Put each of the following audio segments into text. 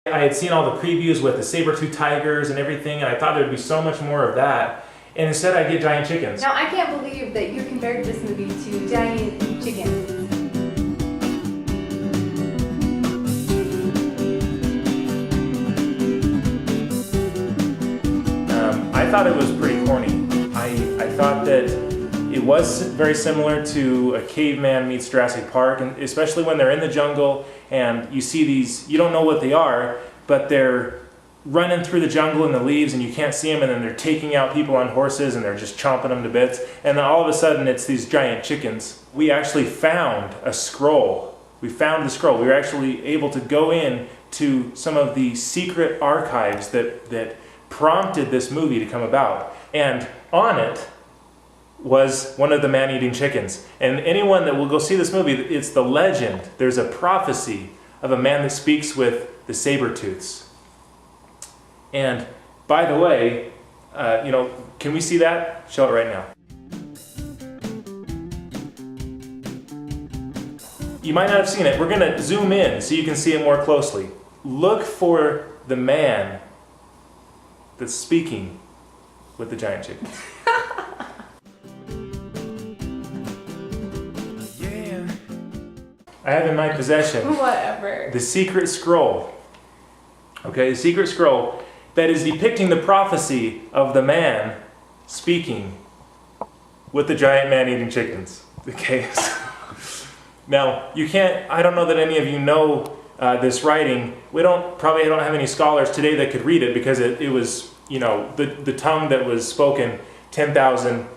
I had seen all the previews with the saber-tooth tigers and everything, and I thought there'd be so much more of that. And instead I get giant chickens. Now I can't believe that you compared this movie to giant chickens. I thought it was pretty corny. I thought that it was very similar to a Caveman meets Jurassic Park, and especially when they're in the jungle and you see these, you don't know what they are, but they're running through the jungle in the leaves and you can't see them, and then they're taking out people on horses and they're just chomping them to bits, and then all of a sudden it's these giant chickens. We actually found a scroll. We found the scroll. We were actually able to go in to some of the secret archives that prompted this movie to come about, and on it was one of the man-eating chickens. And anyone that will go see this movie, it's the legend. There's a prophecy of a man that speaks with the saber-tooths. And by the way, can we see that? Show it right now. You might not have seen it. We're gonna zoom in so you can see it more closely. Look for the man that's speaking with the giant chickens. Yeah. I have in my possession Whatever. the secret scroll. Okay, the secret scroll that is depicting the prophecy of the man speaking with the giant man eating chickens. Okay. Now, you can't, I don't know that any of you know this writing. We probably don't have any scholars today that could read it, because it was, the tongue that was spoken 10,000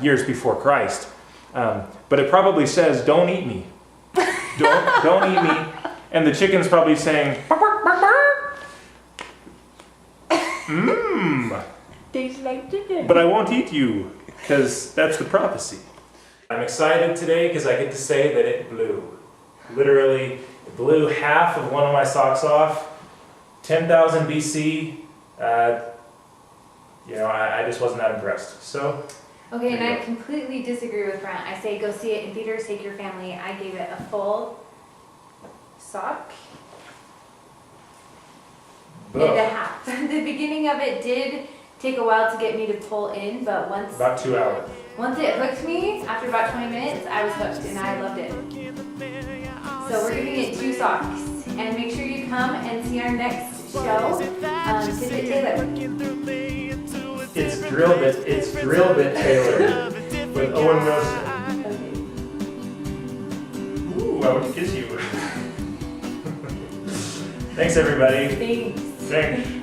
years before Christ. But it probably says, "Don't eat me. Don't eat me." And the chicken's probably saying, "Mmm. Tastes like chicken. But I won't eat you," because that's the prophecy. I'm excited today because I get to say that it blew. Literally, it blew half of one of my socks off. 10,000 BC. I just wasn't that impressed. So. Okay, and I completely disagree with Brent. I say go see it in theaters, take your family. I gave it a full sock and a half. The beginning of it did take a while to get me to pull in, but once... About 2 hours. Once it hooked me, after about 20 minutes, I was hooked and I loved it. So we're giving it 2 socks. And make sure you come and see our next show, Tidbit Taylor. It's Drill Bit Taylor with Owen Wilson. Okay. Ooh, I want to kiss you. Thanks, everybody. Thanks. Thanks.